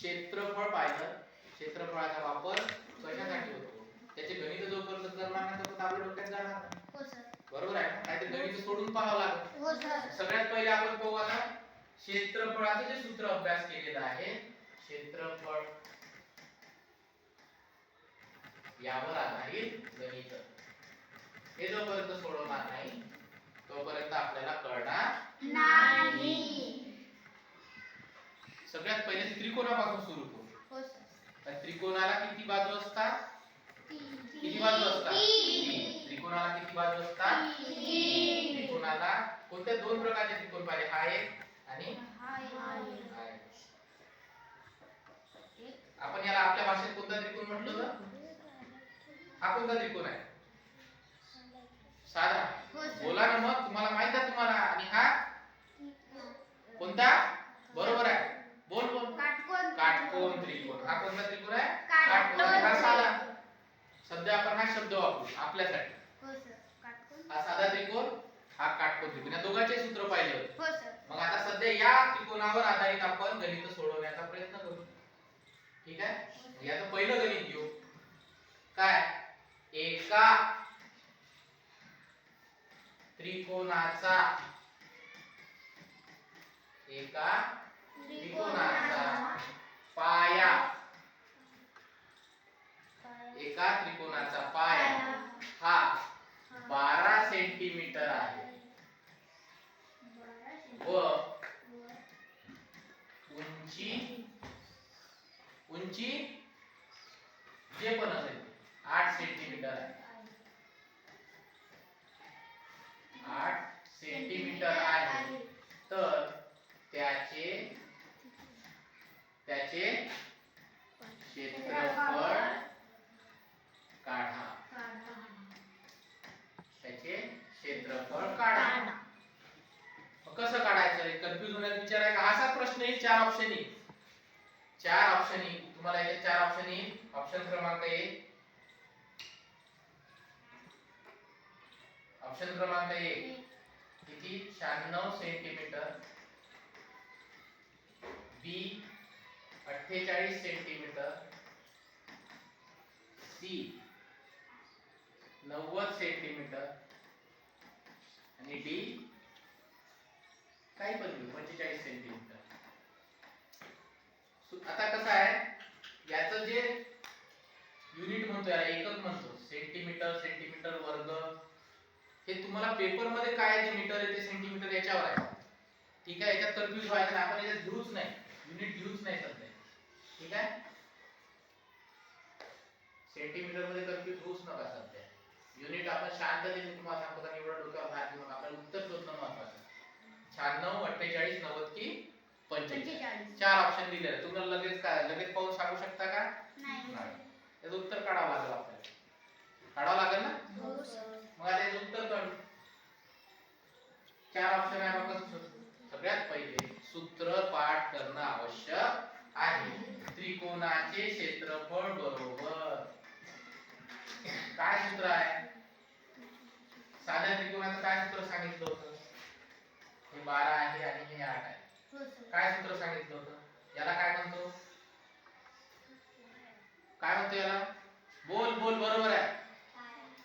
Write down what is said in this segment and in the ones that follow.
क्षेत्रफळ पाहिलं. क्षेत्रफळाचा वापर कशासाठी होतो? त्याचे गणित जोपर्यंत करणार नाही तोपर्यंत आपल्या डोक्यात जाणार नाही. हो सर. बरोबर आहे ना? नाहीतर गणित सोडून पाहावं लागेल. हो सर. सगळ्यात पहिले आपण पाहू आता क्षेत्रफळाचे जे सूत्र अभ्यास केलेलं आहे. क्षेत्रफळ यावर आधारित गणित. हे जोपर्यंत सोडवणार नाही तोपर्यंत आपल्याला कळणार नाही. सगळ्यात पहिले त्रिकोणापासून सुरू करू. हो सर. तर त्रिकोणाला किती बाजू असतात? किती बाजू असतात? तीन. त्रिकोणाला किती बाजू असतात? तीन. त्रिकोणाला कोणत्या दोन प्रकारचे त्रिकोण पाहिले? हा एक आणि हा एक. आपण याला आपल्या भाषेत कोणता त्रिकोण म्हटलं होतं? हा कोणता त्रिकोण आहे? साधा. बोला ना मग, तुम्हाला माहित आहे तुम्हाला. आणि हा कोणता? बरोबर आहे. बोल बोल. काटकोन त्रिकोण. हा कोणता त्रिकोण आहे? काटकोन. हा साधा. सध्या आपण हा शब्द वापरू आपल्यासाठी. हो सर. काटकोन. हा साधा त्रिकोण, हा काटकोन त्रिकोण. या दोघांचे सूत्र पाहिले होते. हो सर. मग आता सध्या या त्रिकोणावर आधारित आपण गणित सोडवण्याचा प्रयत्न करू. ठीक आहे? याचं पहिलं गणित घेऊ. काय? एका त्रिकोणाचा पाया. एका त्रिकोणाचा पाया हा 12 सेंटीमीटर आहे व उंची जे पण असेल 8 सेंटीमीटर आहे. 8 सेंटीमीटर आहे. तर त्याचे क्षेत्रफळ काढा. त्याचे क्षेत्रफळ काढा. कसं काढायचं? कन्फ्यूज होण्याचा विचार आहे का? असाच प्रश्न आहे. 4 ऑप्शन आहे. 4 ऑप्शन आहे. तुम्हाला याचे 4 ऑप्शन आहे. ऑप्शन क्रमांक 1. ऑप्शन क्रमांक 1 किती? 96 सेंटीमीटर. बी 48 सेंटीमीटर. सी 90 सेंटीमीटर आणि डी काही पण 45 सेंटीमीटर. आता कसं आहे, याचं जे युनिट म्हणतो याला एकक म्हणतो, सेंटीमीटर, सेंटीमीटर वर्ग. हे तुम्हाला पेपर मध्ये काय जे मीटर आहे ते सेंटीमीटर याच्यावर आहे. ठीक आहे? याच्यात कन्फ्यूज व्हायचं नाही. आपण याच्यात घेऊच नाही, युनिट घेऊच नाही सध्या. ठीक आहे? सेंटीमीटर मध्ये कन्फ्यूज होऊच नका सध्या. युनिट आपण शांततेने तुम्हाला सांगतो का एवढा डोक्यावर भार घेऊन आपल्याला उत्तर शोधणं महत्त्वाचं. 96, 48, 90 की 45. 4 ऑप्शन दिले आहेत. तुम्हाला लगेच पाहून सांगू शकता का? नाही. याचं उत्तर काढावं लागेल आपल्याला. काढावं लागेल ना? हो सर. मग आता याचं उत्तर काढू. 4 ऑप्शन आहे. मग कसं शोधू? सगळ्यात पहिले सूत्र पाठ करणं आवश्यक आहे. त्रिकोणाचे क्षेत्रफळ बरोबर काय सूत्र आहे? साध्या त्रिकोणाचं काय सूत्र सांगितलं होतं? हे 12 आहे आणि हे 8 आहे. काय सूत्र सांगितलं होतं? याला काय म्हणतो? काय म्हणतो याला? बोल बोल. बरोबर आहे.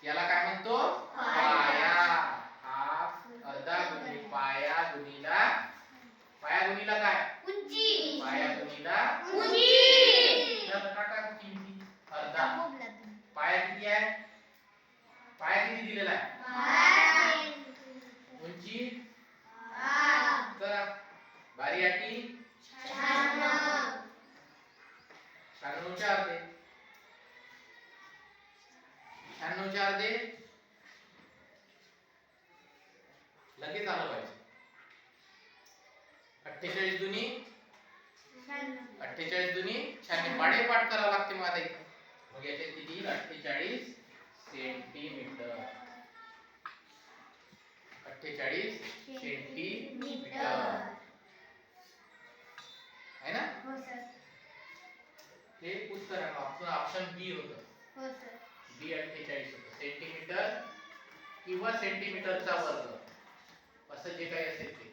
याला काय म्हणतो? पाया. हाफ, अर्धा गुणिले पाया गुणिला काय? उंची. पाया गुणिला उंची. याला टाका किती? अर्धा. पाया किती आहे? पाया किती दिलेला आहे? उंची करा. बारी आटी 96. 96 अर्धे. 96 अर्धे लगेच आलं पाहिजे. 48 दुनी 96. पाढे पाठ करावं लागते मग आता इथं. मग याच्यात किती? 48 सेंटीमीटर. 48 सेंटीमीटर आहे ना? हो सर. हे उत्तर आहे. ऑप्शन बी होतं. हो सर. बी 48 होतं. सेंटीमीटर किंवा सेंटीमीटरचा वर्ग असं जे काही असेल ते.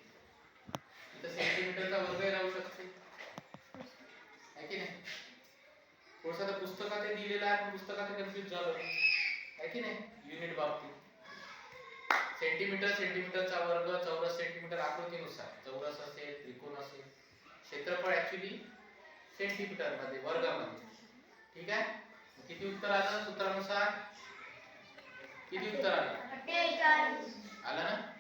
इथं सेंटीमीटरचा वर्ग राहू शकते, है की नाही? आपण पुस्तकात कन्फ्युज झालो आहे की नाही युनिट बाबतीत. सेंटीमीटरचा वर्ग चौरस सेंटीमीटर आकृतीनुसार चौरस असेल त्रिकोण असेल क्षेत्रफळ ऍक्च्युली सेंटीमीटर मध्ये वर्गामध्ये. ठीक आहे. किती उत्तर आलं सूत्रानुसार? किती उत्तर आलं? 48. आलं ना?